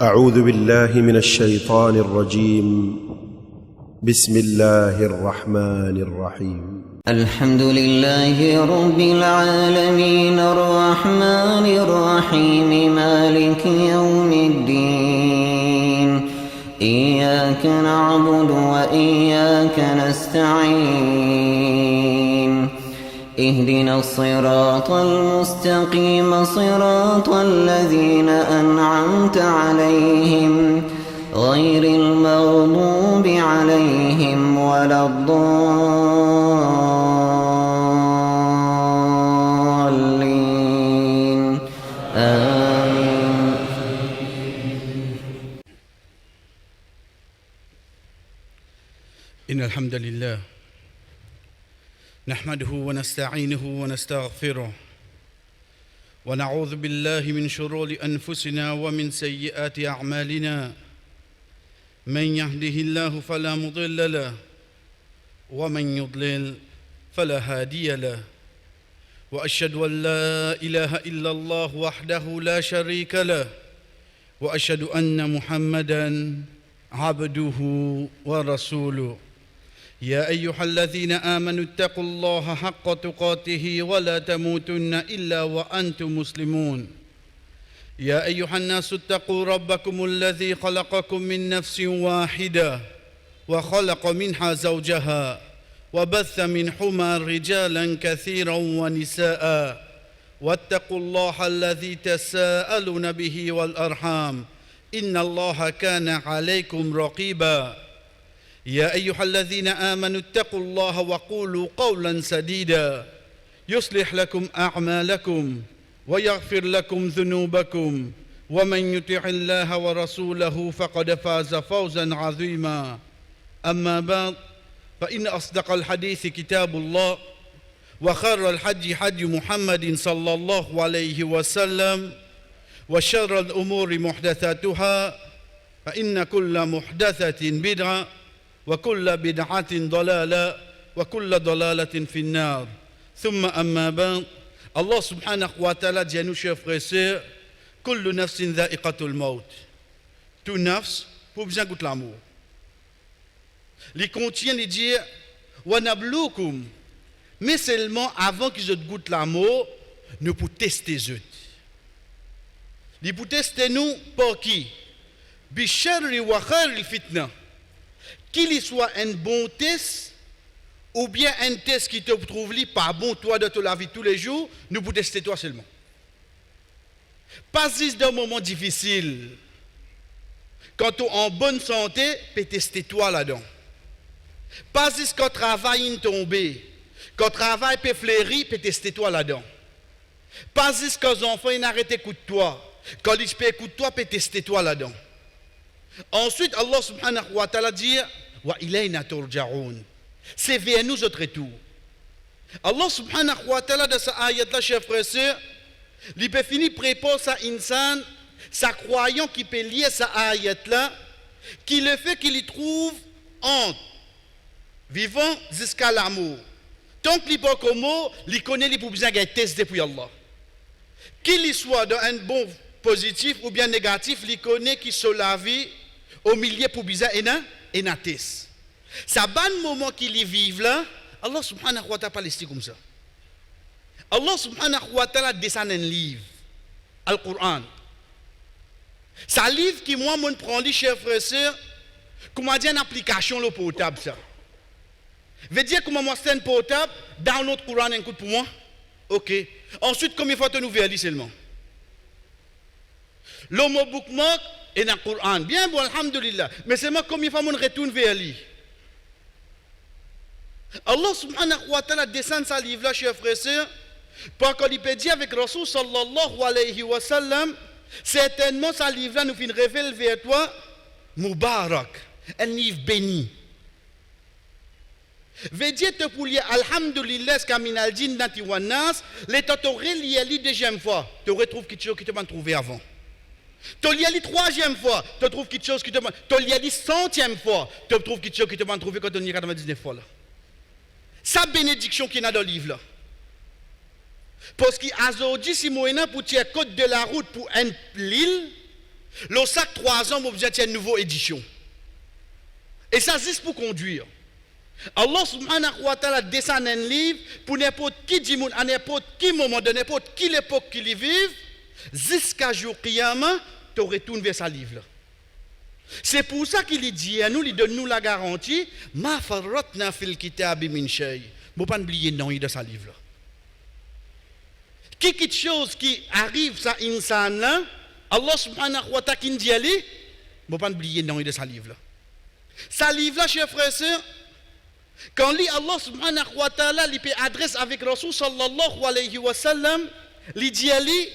أعوذ بالله من الشيطان الرجيم. بسم الله الرحمن الرحيم. الحمد لله رب العالمين الرحمن الرحيم مالك يوم الدين إياك نعبد وإياك نستعين اهدنا الصراط المستقيم صراط الذين أنعمت عليهم غير المغضوب عليهم ولا الضالين آمين. إن الحمد لله نحمده ونستعينه ونستغفره ونعوذ بالله من شرور أنفسنا ومن سيئات أعمالنا من يهده الله فلا مضل له ومن يضلل فلا هادي له وأشهد أن لا إله إلا الله وحده لا شريك له وأشهد أن محمدًا عبده ورسوله يا أيها الذين آمنوا اتقوا الله حق تقاته ولا تموتن إلا وأنتم مسلمون يا أيها الناس اتقوا ربكم الذي خلقكم من نفس واحدة وخلق منها زوجها وبث منهما رجالا كثيرا ونساء واتقوا الله الذي تساءلون به والأرحام إن الله كان عليكم رقيبا يا أيها الذين آمنوا اتقوا الله وقولوا قولا سديدا يصلح لكم أعمالكم ويغفر لكم ذنوبكم ومن يطع الله ورسوله فقد فاز فوزا عظيما أما بعد فإن أصدق الحديث كتاب الله وخير الحج حج محمد صلى الله عليه وسلم وشر الأمور محدثاتها فإن كل محدثة بدعة وكل بدعة ضلالة وكل ضلالة في النار ثم أما بعد Allah subhanahu wa ta'ala dit à nous, chers frères et sœurs, kullu nafsin dha'iqatul maut. Tout nafs, pour bien goûter l'amour. Il contient les dire, wa nablukum, mais seulement avant qu'ils goûtent l'amour, nous pour tester eux. Ils pour tester nous par qui? Bisharri wa khairil fitna. Qu'il soit un bon test, ou bien un test qui te trouve pas bon, toi, de la vie tous les jours, nous pouvons tester toi seulement. Pas juste dans un moment difficile. Quand tu es en bonne santé, peut tester toi là-dedans. Pas juste quand le travail est tombé. Quand le travail peut fleurir, peut tester toi là-dedans. Pas juste quand les enfants n'arrêtent d'écouter toi. Quand ils peuvent écouter toi, peut tester toi là-dedans. Ensuite, Allah subhanahu wa ta'ala dit wa ilayna turja'un. C'est vers nous autres retour. Allah subhanahu wa ta'ala dans sa ayat là, chers frères et sœurs, il peut finir préparer sa insan, sa croyant qui peut lier sa ayat là, qui le fait qu'il y trouve entre vivant jusqu'à l'amour. Tant qu'il n'est pas comme mot, il connaît les pour besoin d'un test depuis Allah. Qu'il soit dans un bon positif ou bien négatif, il connaît qu'il soit la vie au milieu pour besoin d'un test. Ça bon moment qu'il y vive là, Allah subhanahu wa ta'ala pas laissé comme ça. Allah subhanahu wa ta'ala descend un livre, Al-Qur'an. C'est un livre qui moi me prend les chers frères et sœurs, comment dire une application le portable ça. Veut dire comment moi c'est un portable, download Qur'an un coup pour moi. OK. Ensuite combien de fois tu nous verras seulement. L'homme bookmark et dans le Qur'an. Bien bon alhamdulillah, mais c'est moi combien de fois on retourne vers lui. Allah subhanahu wa ta'ala descend sa livre là, chers frères et sœurs, pour qu'on peut dire avec Rasul sallallahu alayhi wa sallam, certainement sa livre là nous fin révèle vers toi, Mubarak, un livre béni. Veut dire te pour lire alhamdulillah, ce qu'aminal din nati wa nas, l'état t'aurais lié deuxième fois, tu retrouves quelque chose qui te m'a trouvé avant. Tu lis la troisième fois, tu trouves quelque chose qui te m'a trouvé. Tu lis la centième fois, tu trouves quelque chose qui te m'a trouvé quand on y 99 fois là. Sa bénédiction qui est dans le livre là. Parce qu'aujourd'hui, si moi pour tirer code de la route pour une l'île, Le sac 3 ans, vous avez une nouvelle édition. Et ça existe pour conduire. Allah subhanahu wa ta'ala descend un livre pour n'importe qui dit, à n'importe qui moment, de n'importe qui époque qu'il y vive, jusqu'à jour Qiyamah, tu retournes vers ce livre. C'est pour ça qu'il dit à nous, il donne nous la garantie, ma farratna fil kitabi min shay. Vous ne pas oublier non de ce livre. Quelque chose qui arrive ça insan là, Allah subhanahu wa ta'ala qui dit ali, vous ne pas oublier non de ce livre. Ce livre là, chers frères et sœurs, quand Allah subhanahu wa ta'ala lui adresse avec Rasul sallallahu alayhi wa sallam, il dit ali,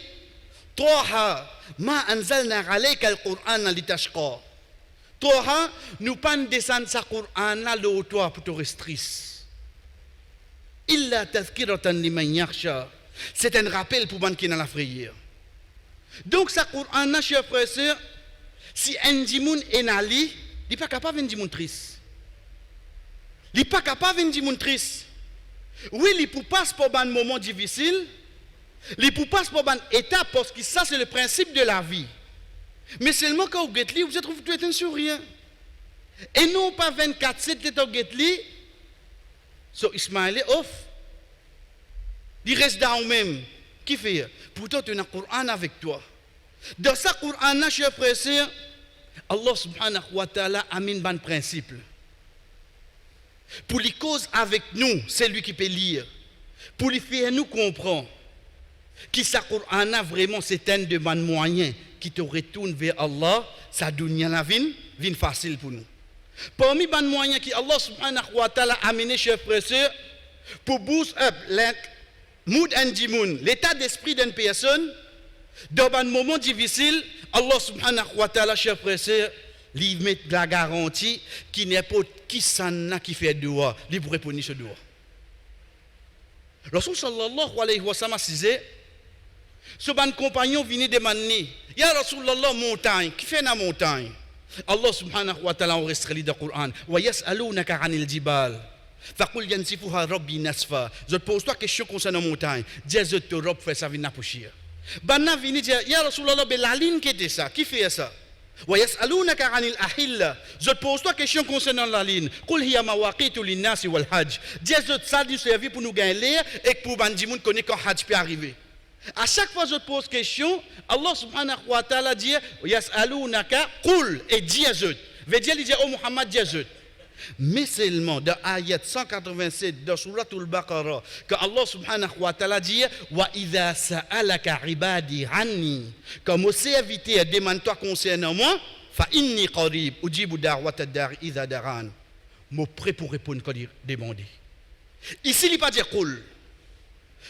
Toha ma anzalna alayka al-Qur'an litashqa. Toha, nous pas descendre ce Qur'an là le toi pour te restreindre. Illa tazkiratan liman yakhsha. C'est un rappel pour ceux qui dans la frayeur. Donc ce Qur'an là, chers frères et sœurs, si un dimoun est nali, il n'est pas capable de dire triste. Il n'est pas capable de dire triste. Oui, il peut passer par un moment difficile. Il peut passer par une étape parce que ça, c'est le principe de la vie. Mais seulement quand vous êtes là, vous êtes un sourire. Et non pas 24/7, vous êtes là. So Ismaël est off. Il reste dans même. Qui fait? Pourtant, tu as un Coran avec toi. Dans ce Coran, chers frères et sœurs, Allah subhanahu wa ta'ala a mis un principe. Pour les causes avec nous, c'est lui qui peut lire. Pour les faire nous comprendre. Qui ce Coran a vraiment, c'est un de mes moyens qui te retourne vers Allah, ça donne la vie facile pour nous. Parmi les moyens que Allah subhanahu wa ta'ala a amené, chers frères et sœurs, pour boost up mood and dimoun, l'état d'esprit d'une personne, dans un moment difficile, Allah subhanahu wa ta'ala, chers frères et sœurs, lui met la garantie qui n'est pas qui s'en qui fait dehors, lui pour répondre ce dehors. Rasul sallallahu alayhi wa sallam disait, ce ban compagnon vient demander, Ya Rasulallah, montagne, qui fait la montagne? Allah subhanahu wa ta'ala enregistre dans le Coran, wa yas'alunaka 'anil jibal. Faqul yansifuha rabbi nasfa. Je pose toi question concernant la montagne. Dis je te robe fait ça vient pochir. Banna vini dire ya Rasulullah be la ligne qui était ça. Qui fait ça? Wa yas'alunaka 'anil ahilla. Je pose toi question concernant la ligne. Qul hiya mawaqitu lin-nas wal hajj. Dis je ça du servi pour nous gagner et pour bandi moun connaît quand hajj peut arriver. À chaque fois que je pose question, Allah subhanahu wa ta'ala dit yas'alunaka qul et dis je. Veut dire il dit oh Muhammad dis je. Mais seulement dans ayat 187 de Suratul Baqarah que Allah subhanahu wa ta'ala dit wa idha sa'alaka ibadi anni comme mon serviteur demande-toi concernant moi fa inni qarib ujibu da'wat ad-da'i idha da'an. Moi prêt pour répondre quand il demande. Ici il pas dire qul.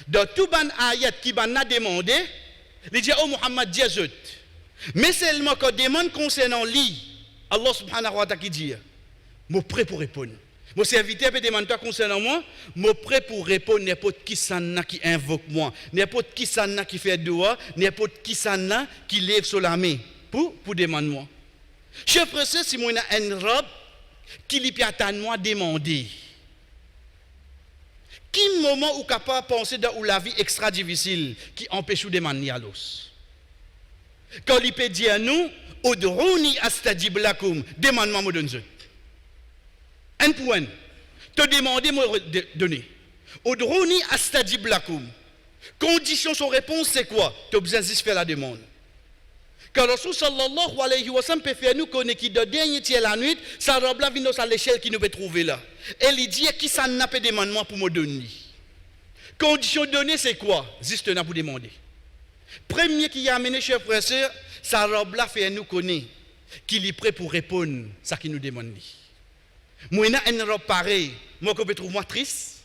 Dans tout ban ayat qui ban a demandé, il dit oh Muhammad dis je. Mais seulement quand demande concernant lui, Allah subhanahu wa ta'ala qui dit je suis prêt pour répondre. Mon serviteur peut demander toi concernant moi, je suis prêt pour répondre n'importe qui s'en a qui invoque moi, n'importe qui s'en a qui fait doigt, n'importe qui s'en a qui lève sur la main pour demander moi. Chers frères, si moi j'ai une robe qui lui peut attendre moi demander. Quel moment où capable penser dans la vie extra difficile qui empêche de demander à l'os? Quand il peut dire à nous, Ud'ouni astajib lakum, demande-moi me donne. Un point. Te demander, moi donner. Ud'ouni astajib lakum. Condition son réponse, c'est quoi? Tu as besoin de faire la demande. Quand Rasul sallallahu alayhi wa sallam peut faire nous connaître qui de dernier tiers la nuit, ça robe là vient à l'échelle qui nous peut trouver là. Et il dit qui ça n'a pas demandé moi pour me donner. Condition donnée, c'est quoi? Juste là pour demander. Premier qui a amené, chers frères et sœurs, ça robe là fait nous connaître qu'il est prêt pour répondre à ce qu'il nous demande. Moi, j'ai une robe pareille, moi, je peux trouver moi triste.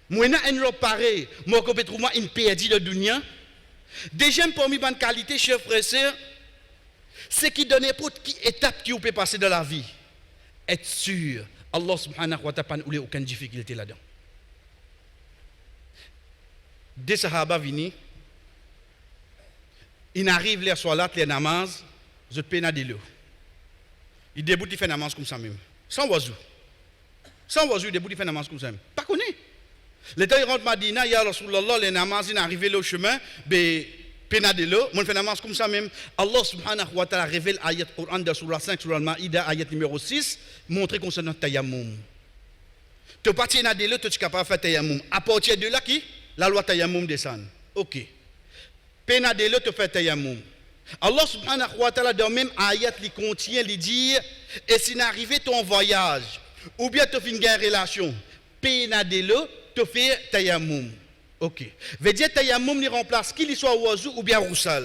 Moi, j'ai une robe pareille, moi, je peux trouver moi une perdue de dunya. Deuxième parmi bonne qualité, chers frères et sœurs, c'est qui donne n'importe qui étape qui vous peut passer dans la vie. Être sûr, Allah subhanahu wa ta'ala n'a aucune difficulté là-dedans. Des sahaba viennent, ils arrivent les soirs, les namaz, je peux pas de l'eau. Ils déboutent, ils font namaz comme ça même. Sans oiseau. Sans oiseau, ils déboutent, ils font namaz comme ça même. Pas connu. Le temps ils rentrent Madina, il y a Rasulallah, les namaz, ils arrivent au chemin, ben, Penadelo, mon fait namaz comme ça même. Allah subhanahu wa ta'ala révèle ayat Coran de surah 5, surah Al-Ma'ida, ayat numéro 6, montrer concernant tayammum. Tu parti Penadelo, tu es capable de faire tayammum. À partir de là, qui la loi tayammum descend. Ok. Penadelo, tu fais tayammum. Allah subhanahu wa ta'ala dans même ayat li contient, li dit, et si n'arrive ton voyage, ou bien tu fais une relation, Penadelo, tu fais tayammum. Ok. Veut dire tayammum ni remplace qui soit oiseau ou bien roussal.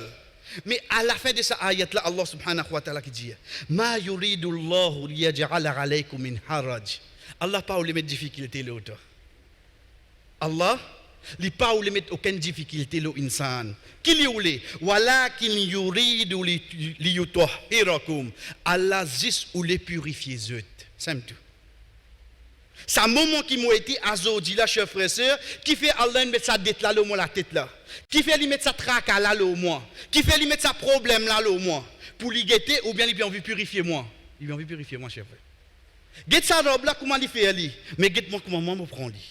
Mais à la fin de cette ayat là, Allah subhanahu wa ta'ala qui dit Ma yuridu Allahu liyaj'ala alaykum min haraj. Allah pas ou les mettre difficulté l'autre. Allah li pas ou les mettre aucune difficulté l'insan. Qui li oule walakin yuridu liyutahhirakum. Allah zis ou les purifier zut. Simple tout. C'est un moment qui m'a été azodi là, chers frères et sœurs, qui fait Allah mettre sa dette là, la tête là, qui fait lui mettre sa tracas là, le moi, qui fait lui mettre sa problème là, le moi, pour lui guetter ou bien il a envie de purifier moi. Il a envie de purifier moi, chers frères. Guette sa robe là, comment il fait lui, mais guette moi comment moi me prend lui.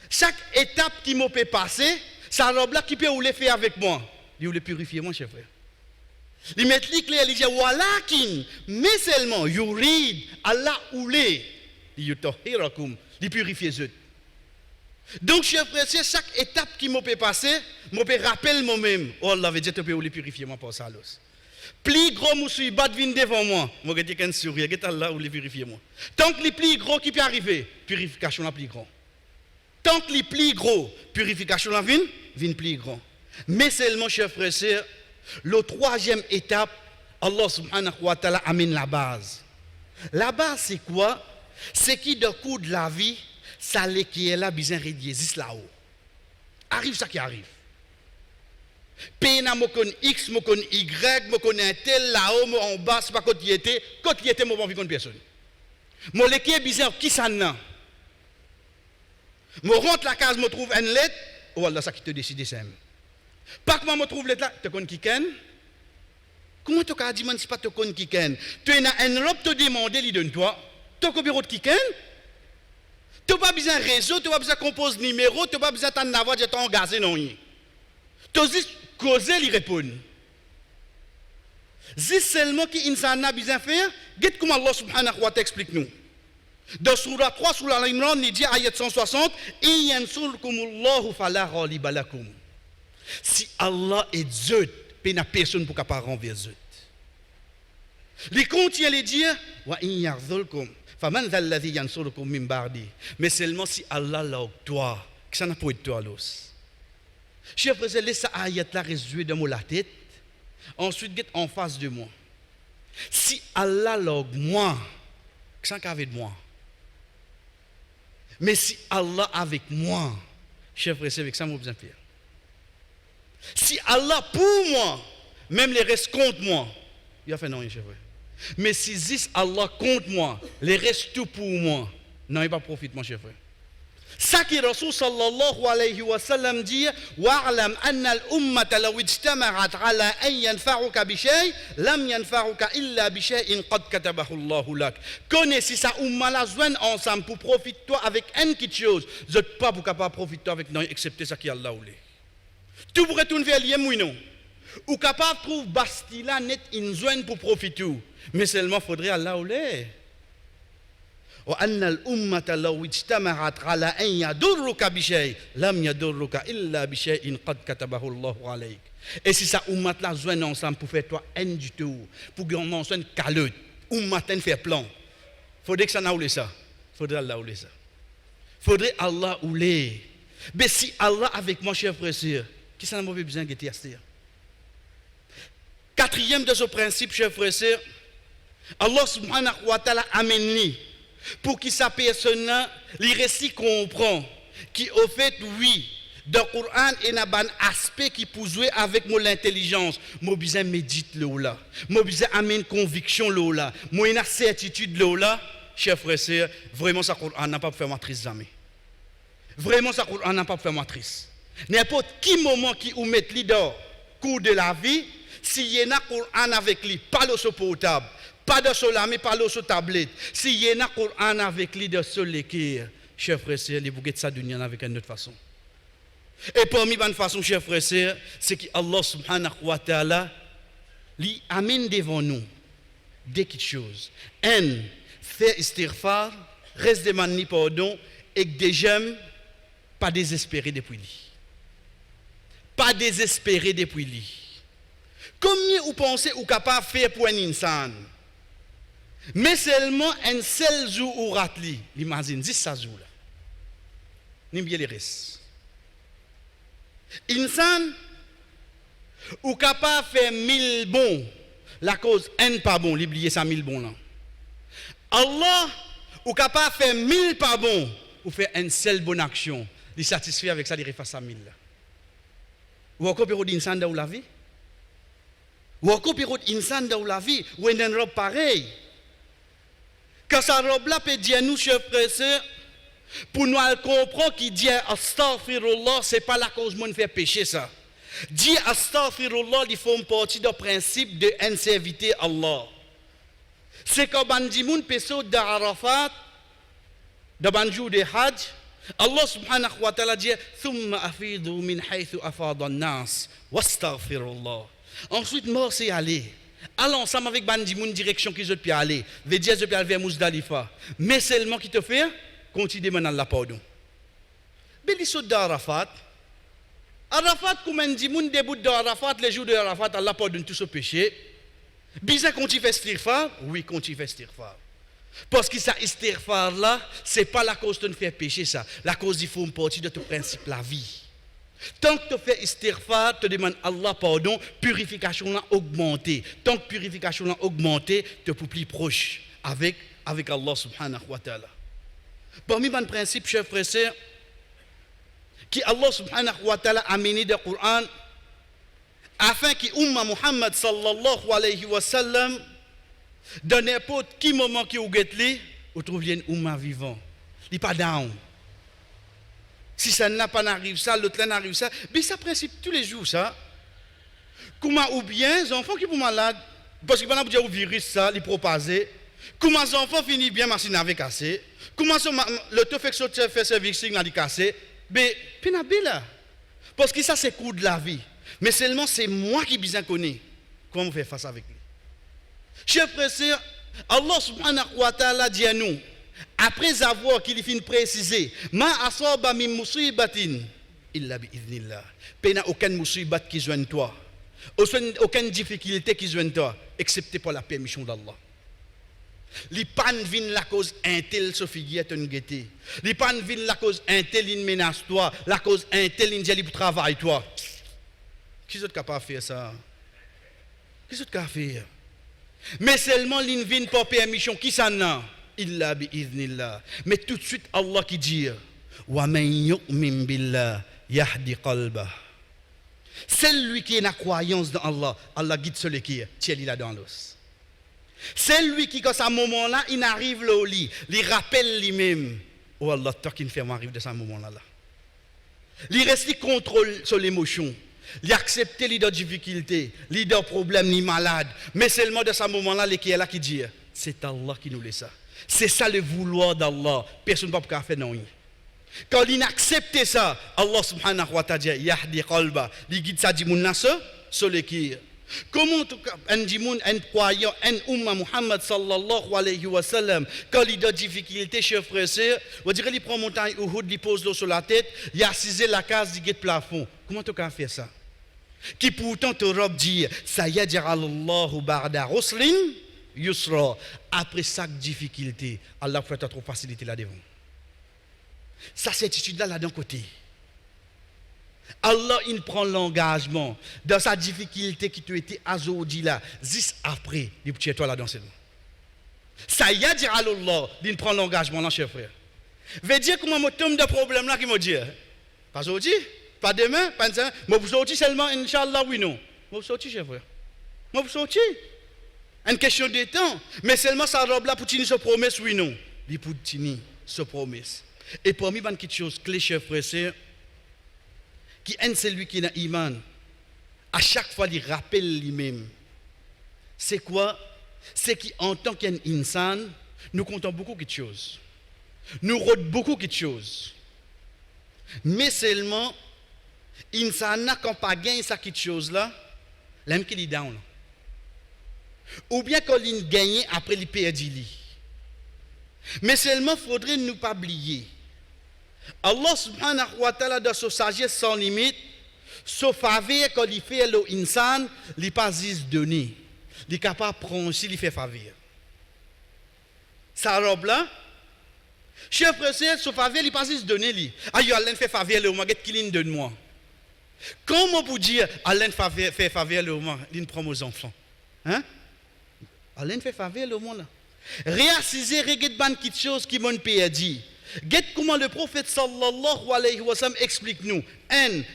Chaque étape qui m'a fait passer, sa robe là qui peut ou le faire avec moi, il veut le purifier moi, chers frères. Il met les clés, il dit walakin, mais seulement yurid Allah oulé. Il purifie eux. Donc, chers frères, c'est chaque étape qui m'a fait passer, m'a fait rappeler moi-même. Oh, Allah veut dire que tu peux purifier moi pour ça. Plus gros, je suis bat vin devant moi. Je vais dire sourire, je Allah ou les purifier moi. Tant que les plus gros qui peut arriver, purification la plus grand. Tant que les plus gros, purification la vin plus grand. Mais seulement, chers frères, c'est la troisième étape, Allah subhanahu wa ta'ala amène la base. La base, c'est quoi? C'est qui de coup de la vie, ça l'est qui est là, besoin de rédier là-haut. Arrive ça qui arrive. Pena, je connais X, je connais Y, je connais un tel là-haut, en bas, c'est pas quand il était, je n'ai pas envie de personne. Mon qui est besoin qui ça n'a. Je rentre la case, je trouve une lettre, oh Allah, ça qui te décide, c'est pas que je trouve lettre là, tu connais qui ken? Comment tu as dit, si pas tu connais qui ken? Tu as une robe, tu demandes, il donne toi. Tu as un bureau de Kiken, tu n'as pas besoin de réseau, tu n'as pas besoin de composer numéro, tu n'as pas besoin d'avoir de temps gazé, non. Tu as juste causé, il répond. C'est seulement qui insan a besoin de faire, regarde comment Allah subhanahu wa ta'ala explique nous. Dans Surah 3, Surah Al-Imran, il dit, ayat 160, si Allah est Dieu, il n'y a personne pour capable renverser Dieu. Les contient les dire, wa in yarzulkum. Mais seulement si Allah l'a toi, que ça n'a pas été toi l'os. Chers frères, laissez ayat là résumer dans la tête. Ensuite, get en face de moi. Si Allah l'a moi, que ça qu'avec moi. Mais si Allah avec moi, chers frères, c'est avec ça que je besoin faire. Si Allah pour moi, même les restes contre moi, il a fait non, chers frères. Mais si zis Allah contre moi, les restes tout pour moi, non, il va profiter, mon cher frère. Ça qui Rasul sallallahu alayhi wa sallam dit, wa'alam anna al-ummata law ijtama'at ala an yanfa'uka bi shay, lam yanfa'uka illa bi shay'in qad katabahu Allahu lak. Connais si ça umma la joindre ensemble pour profiter toi avec une petite chose, vous n'êtes pas pour capable profiter avec non excepté ça qui Allah voulait. Tu pourrais tourner vers lui ou non? Ou capable trouve Bastila net une zone pour profiter. Mais seulement faudrait Allah ou les. Wa anna al-ummata law ijtama'at ala an yadurruka bi shay lam yadurruka illa bi shay'in qad katabahu Allahu alayk. Et si ça ummat la joindre ensemble pour faire toi un du tout, pour que on soit calotte, ummat en faire plan. Faudrait que ça n'a ou ça. Faudrait Allah ou ça. Faudrait Allah ou les. Mais si Allah avec moi cher frère sœur, qui ça n'a pas besoin de dire. Quatrième de ce principe cher frère sœur, Allah subhanahu wa ta'ala amène pour que sa personne les récits comprend qui au fait oui dans le Coran il y a un aspect qui peut jouer avec mon intelligence moi besoin médite là moi besoin amène conviction là moi une certitude là chers frères et sœurs vraiment ça Coran n'a pas fait matrice jamais vraiment ça Coran n'a pas fait matrice n'importe qui moment qui ou mettre leader cours de la vie si y a un Coran avec lui pas le portable. Pas de cela, mais pas sur tablette. Si y a un Coran avec lui de seul l'écrire, chers frères et sœurs, les bouquets de ça d'une avec une autre façon. Et parmi les façons, chers frères et sœurs, c'est qu'Allah subhanahu wa ta'ala lui amène devant nous des petites choses. Un, faire istighfar, reste demander pardon et que déjà, pas désespérer depuis lui. Pas désespérer depuis lui. Combien vous pensez ou capable de faire pour un insan? Mais seulement un seul jour ou ratli, l'imagine 10 jours là. N'oubliez les restes. Insan ou capable de faire 1000 bons, la cause un pas bon, l'oublier ça 1000 bons là. Allah ou capable de faire 1000 pas bons, ou faire une seule bonne action, il satisfait avec ça, il refasse à 1000 là. Ou encore pour l'insan dans la vie? Ou encore pour l'insan dans la vie, ou une robe pareil. Quand sa robe là peut dire nous, chers frères et sœurs, pour nous comprendre qu'il dit astaghfirullah, ce n'est pas la cause de faire pécher ça. Dire astaghfirullah, il faut partie du principe de serviteur Allah. C'est quand on dit moun peso d'Arafat, de banjou de Hajj, Allah subhanahu wa ta'ala dit thumma afidu min haythu afada an-nas wastaghfirullah. Ensuite mort c'est aller. Allons ensemble avec Bandimoun direction qui je peux aller. Veut dire je peux aller vers Mousdalifa. Mais seulement qui te fait continuer à demander la pardon. Mais les sauts d'Arafat, Arafat comme Bandimoun début d'Arafat les jours de Arafat Allah pardonne tout ce péché. Bizarre quand tu fais istighfar, oui quand tu fais istighfar. Parce que ça istighfar là, c'est pas la cause de te faire pécher ça. La cause il faut une partie de ton principe la vie. Tant que tu fais istighfar, tu demandes Allah pardon, purification là augmentée. Tant que purification là augmentée, tu es plus proche avec Allah subhanahu wa ta'ala. Parmi les principes, chers frères et sœurs, qui Allah subhanahu wa ta'ala a amené dans le Coran, afin que Umma Muhammad sallallahu alayhi wa sallam, dans n'importe quel moment qui vous guette, vous trouvez une Umma vivant. Il n'est pas down. Si ça n'a pas arrivé ça, l'autre là n'arrive ça, mais ça principe tous les jours ça. Comment ou bien les enfants qui sont malades, parce que pendant que vous virus ça, les propager. Comment les enfants finissent bien, machine avec cassé. Comment le taux fait que fait service signal cassé. Mais là. Parce que ça c'est le cours de la vie. Mais seulement c'est moi qui bien connais comment on fait face avec lui. Chers frères et sœurs, Allah subhanahu wa ta'ala dit à nous, après avoir qu'il finit préciser, ma asaba min musibatin illa bi idnillah. Il n'y a aucune musibat qui joigne toi, aucune difficulté qui joigne toi, excepté pour la permission d'Allah. Les pan viennent la cause intel se figure ton guetté. Les pan viennent la cause intel in menace toi, la cause intel in dit travail toi. Qui est capable de faire ça? Qui est capable de faire? Mais seulement l'invine pour permission qui s'en a? Illa bi idnillah. Mais tout de suite Allah qui dit wa man yu'min billah yahdi qalbah. Celui qui a la croyance dans Allah, Allah guide celui qui est, tiens il a dans l'os. Celui qui à ce moment-là, il arrive là au lit, il rappelle lui-même, oh Allah, toi qui me fais m'arrive de ce moment-là. Il reste contrôle sur l'émotion. Il accepte les difficultés, les problèmes, les malades. Mais seulement de ce moment-là, qui est là qui dit, c'est Allah qui nous laisse ça. C'est ça le vouloir d'Allah. Personne ne peut pas faire non. Quand il accepte ça, Allah subhanahu wa ta'ala dit, yahdi qalba, il guide ça dit moun sur le qui. Comment un croyant, un umma Muhammad sallallahu alayhi wa sallam, quand il a des difficultés, chers frères et sœurs, on dirait qu'il prend montagne Uhud, il pose l'eau sur la tête, il a assisé la case du plafond. Comment tu peux faire ça? Qui pourtant te robe dit, Sayyadirallahu ba'da ruslin yusra. Après chaque difficulté, Allah fait trop facilité là devant. Sa certitude là d'un côté. Allah il prend l'engagement dans sa difficulté qui t'a été azodi là, juste après, il tient toi là dans ce nom. Ça y a dit Allah, il prend l'engagement là, cher frère. Veut dire comment me tombe de problème là qui me dit, pas aujourd'hui, pas demain, pas demain, mais vous sortez seulement Inch'Allah oui non. Vous sortez cher frère. Vous sortez. Une question de temps, mais seulement ça robe là pour tenir ce promesse oui non. Il pour tenir ce promesse. Et parmi les petites choses clés, cher frère, c'est qui est celui qui a iman, à chaque fois il rappelle lui-même. C'est quoi? C'est qu'en tant qu'un insan, nous comptons beaucoup de choses. Nous rodons beaucoup de choses. Mais seulement, Insan n'a quand pas gagné ça quelque chose là, l'aime qu'il est down. Ou bien quand il gagne après il perd li. Mais seulement faudrait nous pas oublier. Allah subhanahu wa ta'ala dans sa sagesse sans limite, sauf faveur quand il fait le insan, il pas juste donner. Il est capable de prendre si il fait faveur. Ça robe là, chef frère, sauf faveur, il pas juste donner lui. Aïe, Allah fait faveur le moment qu'il donne moi. Comment pour dire Allah fait faveur le moment, il prend aux enfants. Hein? Allah fait faveur le moment là. Réassiser, regarde ban quelque chose qui m'ont perdu. Regarde comment le prophète sallallahu alayhi wa sallam explique nous.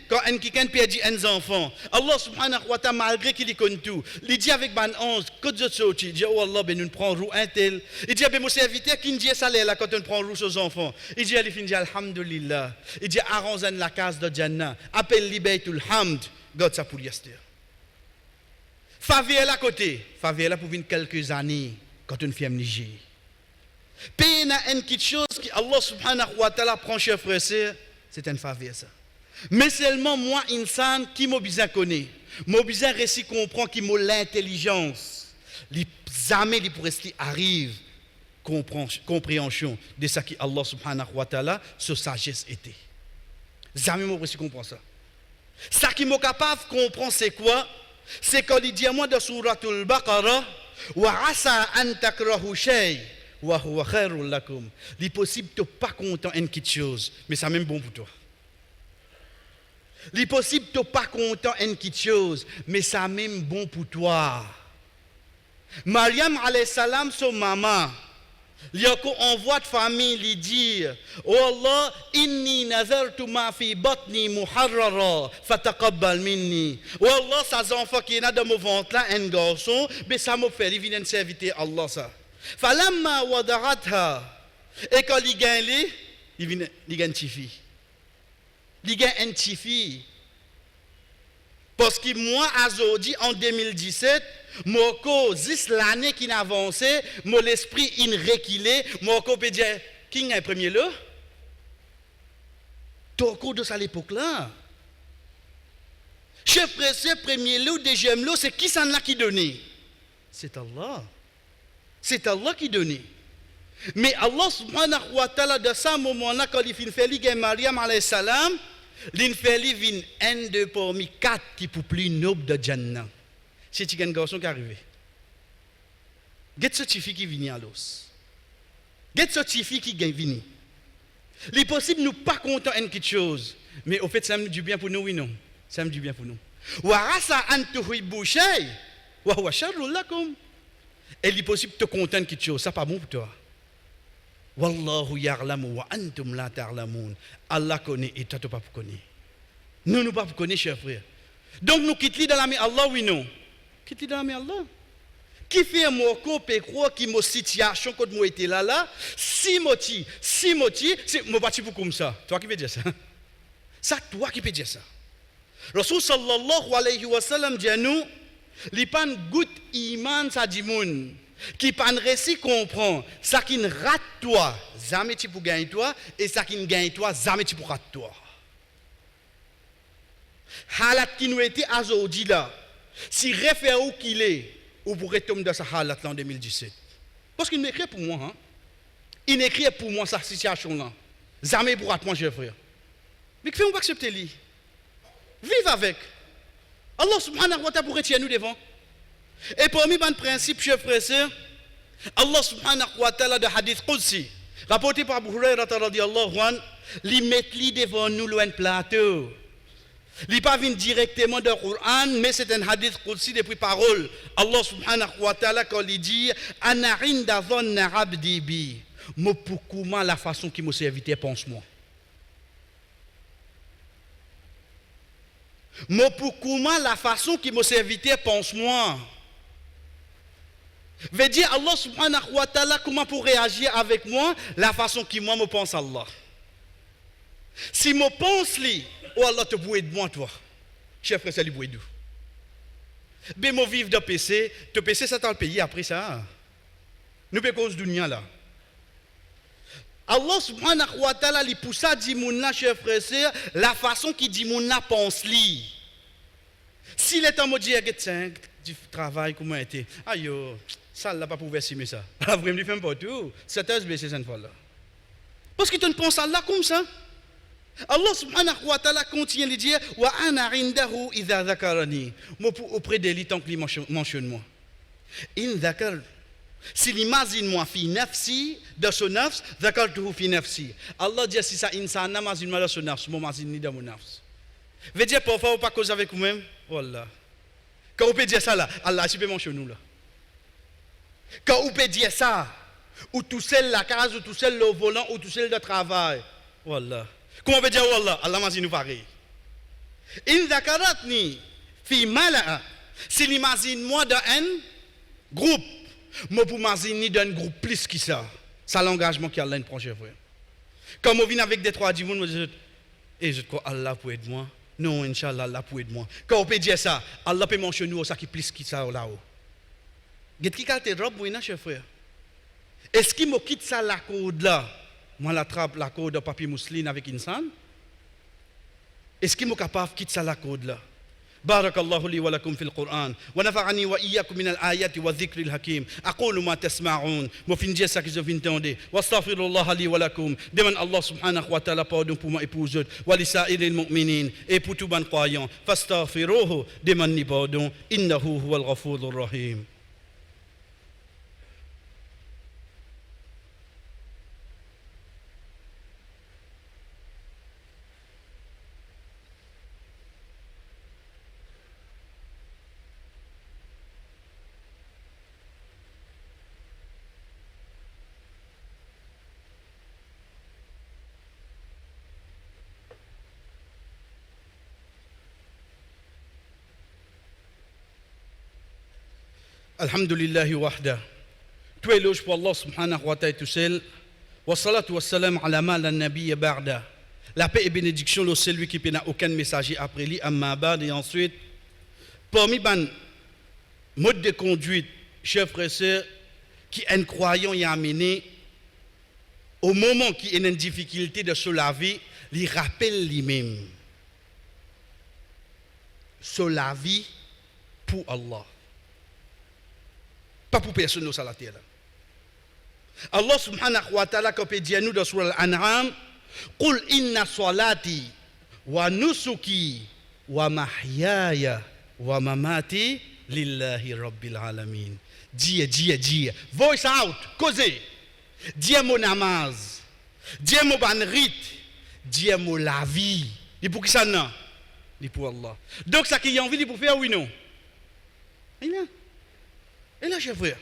Quand un qui perdu un enfant, Allah subhanahu wa ta'ala malgré qu'il connaît tout, il dit avec ban 11, que je sorti, il dit oh Allah ben nous prend roue un tel. Il dit ben mon serviteur qui dit ça là quand on prend roue aux enfants. Il dit il dit alhamdulillah. Il dit arrange la case de Jannah, appelle li Baytul Hamd, God ça pour yester. Faveur à côté, faveur là pour venir quelques années quand on fait amnésie. Payer une petite chose que Allah subhanahu wa ta'ala prend chez frère, c'est une faveur ça. Mais seulement moi, insan, qui m'a besoin connaître, m'a besoin récit comprendre qui m'a l'intelligence, les amis qui pour rester arrive compréhension de ce que Allah subhanahu wa ta'ala sa sagesse était. Jamais m'a réussi comprendre ça. Ça qui m'a capable de comprendre c'est quoi? C'est quand il dit à moi dans Suratul Baqarah wa asa an takrahu shay wa huwa khairul lakum. Il est possible de pas content une petite chose, mais ça même bon pour toi. Il est possible de pas content une petite chose, mais ça même bon pour toi. Maryam alayhi salam son maman, il y a qu'on envoie de famille lui dire oh Allah inni nazartu ma fi batni muharrara fataqabbal minni. Oh Allah ces enfants qui est dans mon ventre là un garçon mais ça m'a fait il vient servir Allah ça. Falamma wada'atha et quand il gagne il gagne une fille. Il gagne une fille. Parce que moi aujourd'hui en 2017 Moko, juste l'année qui n'a avancé, mon esprit in reculé, Moko peut dire, qui est le premier là? Toko de ça l'époque là. Chef pressé, premier lot, deuxième lot, c'est qui ça là qui donnait? C'est Allah. C'est Allah qui donnait. Mais Allah subhanahu wa ta'ala, de ce moment-là, quand il fait l'Igue Maryam alayhi salam, il fait l'Ivin un de parmi quatre qui pour plus noble de Jannah. C'est un garçon qui est arrivé. Get ce fille qui vient à l'os. Get ce fille qui vient. Il est possible de nous pas content d'une petite chose, mais au fait, ça me dit bien pour nous, oui, non. Ça me dit bien pour nous. Warasa antuhibu shay, wa huwa sharrul lakum. Et il est possible de te content d'une petite chose, ça pas bon pour toi. Wallahu ya'lamu wa antum la ta'lamun. Allah connaît et toi tu pas connaître. Nous pas connaître, chers frères. Donc nous quittons dans la main Allah, oui, non. Qui dans la main Allah? Qui fait un mot qu'on croire qui mo situation quand moi était là si moti c'est moi parti pour comme ça. Toi qui peux dire ça? Ça toi qui peux dire ça. Rasul sallallahu alayhi wa sallam dit à nous li pan gout iman sa di moun qui pan récit comprend ça qui ne rate toi jamais tu pour gagner toi et ça qui ne gagne toi jamais tu pour rate toi. Halat qui nous était aujourd'hui là. Si réfère où qu'il est, ou pourrait tomber dans sa halat en 2017. Parce qu'il m'écrit pour moi. Hein? Il écrit pour moi sa situation là. Jamais pour moi, chers frères. Mais que fait on pas accepter lui? Vive avec. Allah subhanahu wa ta'ala pour retirer nous devant. Et parmi les principes, chers frères et sœurs, Allah subhanahu wa ta'ala de hadith Qudsi, rapporté par Abu Hurairah radiyallahu anhu, il met lui devant nous loin plateau. Il n'est pas venu directement dans le Coran, mais c'est un hadith Qudsi depuis parole. Allah subhanahu wa ta'ala, quand il dit Ana inda dhanna abdi bi, moi pour comment la façon qui me serviteur pense-moi. Moi pour comment la façon qui me serviteur pense-moi. Veut dire Allah subhanahu wa ta'ala, comment pour réagir avec moi, la façon qui moi me pense Allah. Si je pense lui, oh Allah te bouille de moi toi. Chef frère, c'est lui bouille d'où. Ben moi vivre de PC, te PC ça dans le pays après ça. Nous pe cause dunya là. Allah subhanahu wa ta'ala li poussa dit moun la chers frères et sœurs, la façon qui dit moun la pense li. S'il est en mode dire que du travail comment était. Aïe ça là pas pouvoir estimer ça. Pas vraiment fait pas tout. C'est SBC cette fois là. Parce que tu ne penses là comme ça. Allah subhanahu wa ta'ala continue de dire wa ana indahu idha dhakarani. Moi auprès de lui tant qu'il mentionne moi. In dhakar s'il imagine moi fi nafsi dans son nafs, dhakartuhu fi nafsi. Allah dit si ça insan imagine moi dans son nafs, moi imagine ni dans mon nafs. Veut dire parfois ou pas cause avec vous-même. Voilà. Quand on peut dire ça là, Allah c'est pas mentionne nous là. Quand on peut dire ça, ou tout seul la case, ou tout seul le volant, ou tout seul le travail. Voilà. Comment on peut dire Wallah, Allah m'a dit nous pareil. In dhakaratni fi mala'a. S'il imagine moi dans un groupe, moi pour m'imaginer dans un groupe plus que ça. C'est l'engagement qu'Allah prend chez vous. Quand on vient avec des trois divins, moi je dis, et je crois Allah pour aider moi. Non, Inch'Allah, Allah pour aider moi. Quand on peut dire ça, Allah peut mentionner nous ça qui plus que ça là-haut. Qu'est-ce qui a été drôle, moi, cher frère? Est-ce qu'il me quitte ça la code là? Moi, la trappe la code de papier mousseline avec insan? Est-ce qu'il me capable de quitter ça la code là? بارك الله لي ولكم في القرآن ونفعني وإياكم من الآيات والذكر الحكيم أقول ما تسمعون وفين جسك زفين تندي واستغفر الله لي ولكم دمن الله سبحانه وتعالى pardon pour moi et pour eux ولسائر المؤمنين et pour tout ban croyant فاستغفروه دمن ni pardon إنه هو الغفور الرحيم. Alhamdulillahi wahda. Tout éloge pour Allah subhanahu wa ta'ala tout seul. Wa salatu wa salam ala ma la nabiyya ba'da. La paix et bénédiction le celui qui n'a aucun messager après lui amma ba'd et ensuite parmi ban mode de conduite chers frères et sœurs qui un croyant y a amené au moment qui est une difficulté de se laver, il rappelle lui-même se laver pour Allah. Pas pour personne sur la terre. Allah subhanahu wa ta'ala comme dit à nous dans surah Al-An'am, qul inna salati wa nusuki wa mahyaya wa mamati lillahi rabbil alamin. Dis, voice out, causez. Dis mon namaz, dis mon ban rite, dis mon la vie. Et pour qui ça non? Et pour Allah. Donc ça qui a envie de pour faire oui non. Et là, chers frères,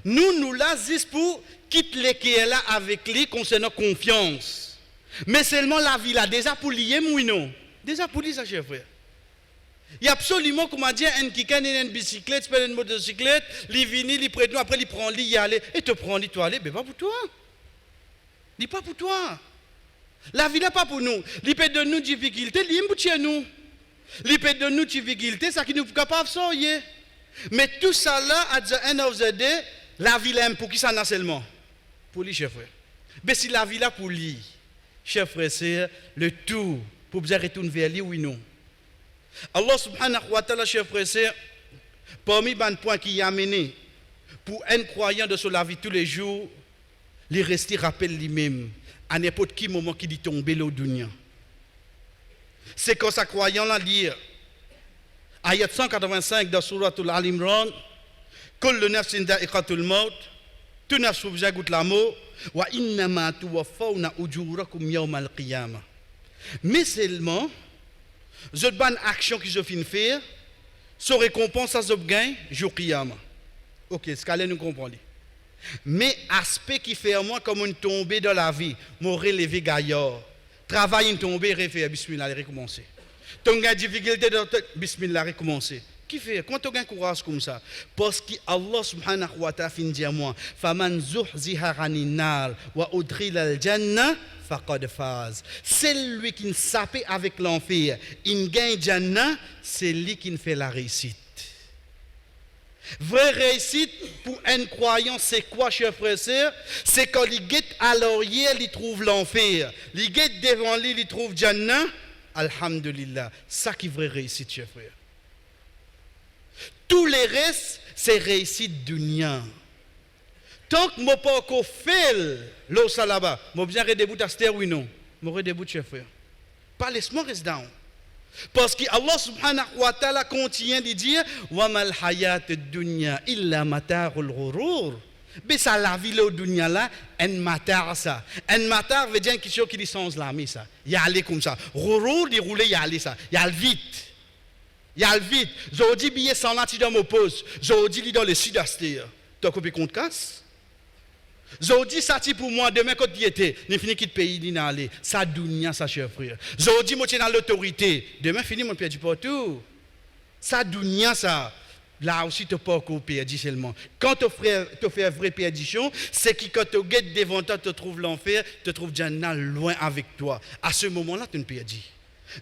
nous là, juste pour quitter les qui est là avec lui concernant confiance. Mais seulement la vie là, déjà pour lier, oui non. Déjà pour lui, ça, chers frères. Il y a absolument, comment dire, un qui a une bicyclette, une motocyclette, il vient, il prête nous, après il prend lui, il aller, et te prend lui, toi aller, mais pas pour toi. Il pas pour toi. La vie là, pas pour nous. Il peut donner nous difficultés, il est pour chez nous. Il peut donner nous difficultés, ça qui nous capable de sortir. Mais tout ça là, at the end of the day, la vie là pour qui ça n'a seulement? Pour lui, chers frères. Mais si la vie là pour lui, chers frères, c'est le tout pour bien retourner vers lui, oui non. Allah subhanahu wa ta'ala, chers frères, c'est parmi les points qui a amené pour un croyant de se laver tous les jours, il reste rappelle lui-même à n'importe quel moment qu'il est tombé au dunya. C'est quand ça croyant là lire ayat 185 dans Suratul Al-Imran, kullu nafsin da'iqatul maut, tout nafs vous goûte la mort, wa innama tuwaffawna ujurakum yawm al-qiyamah. Mais seulement cette bonne action que je viens de faire, se récompense à ce gain jour qiyamah. OK, ce qu'allez nous comprendre. Mais aspect qui fait à moi comme une tombée dans la vie, m'aurait levé gaillard. Travail une tombée, refaire bismillah, recommencer. Tu as des difficultés dans le bismillah, recommencer. Qui fait? Quand tu as un courage comme ça? Parce que Allah subhanahu wa ta'ala fin dit à moi, faman zuhziha 'anil nar wa udkhila al-jannah faqad faz. Celui qui ne sape avec l'enfer, il gagne jannah, c'est lui qui fait la réussite. Vraie réussite pour un croyant, c'est quoi, chers frères et sœurs? C'est quand il guette à l'arrière, il trouve l'enfer. Il guette devant lui, il trouve Jannah. Alhamdulillah. Ça qui est vraie réussite, chers frères. Tous les restes, c'est réussite dunya. Tant que je n'ai pas encore fait l'eau ça là-bas, je vais bien redébouter à cette oui non. Je vais redébouter, chers frères. Pas laisse-moi rester down. Parce que Allah subhanahu wa ta'ala continue de dire wa mal hayat dunya illa mata'ul ghurur. Mais ça la vie au dunya là, un matar ça. Un matar veut dire quelque chose qui dit sans l'ami ça. Il y a aller comme ça. Ghurur dit rouler y aller ça. Il y a le vite. Il y a le vite. Jodi billet sans là tu dans m'oppose. Jodi li dans le sud-est. Tu as coupé compte casse. Jodi ça ti pour moi demain quand il était, ni fini quitte pays ni aller. Ça dunya ça cher frère. Jodi moi dans l'autorité, demain fini mon perdu partout. Ça dunya ça. Là aussi tu pas encore perdu seulement. Quand tu fais vraie perdition, c'est que quand tu guettes devant toi, tu trouves l'enfer, tu trouves Jannah loin avec toi. À ce moment-là tu ne perds.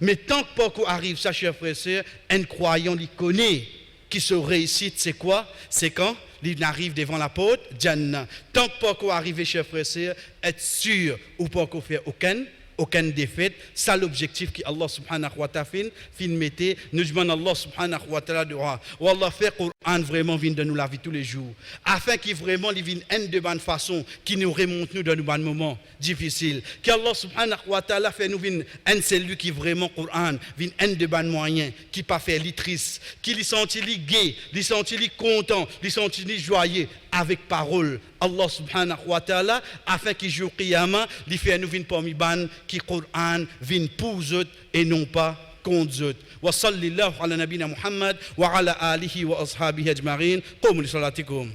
Mais tant que pas arrive ça cher frère et sœur, un croyant il connaît qui se réussit, c'est quoi? C'est quand il arrive devant la porte, Jannah. Tant que pas qu'on arrive, chers frères et sœurs, être sûr ou pas qu'on fait aucune défaite. C'est l'objectif que Allah subhanahu wa ta'ala fin mettait. Nous demandons Allah subhanahu wa ta'ala de Allah fait Coran vraiment vient de nous la vie tous les jours. Afin qu'il vraiment vienne une de bonne façon qui nous remonte nous dans nos bons moments difficiles. Qu'Allah subhanahu wa ta'ala fait nous vienne un celui qui vraiment Coran vient un de bons moyens qui pas fait litrice, qui lui senti li gai, lui senti li content, lui senti li joyeux avec parole. Allah subhanahu wa ta'ala afin qu'il joue qiyamah, lui fait nous vienne parmi ban qui Coran vient pour eux et non pas contre eux. Wa sallallahu ala nabina Muhammad wa ala alihi wa ashabihi ajma'in. Qumu li salatikum.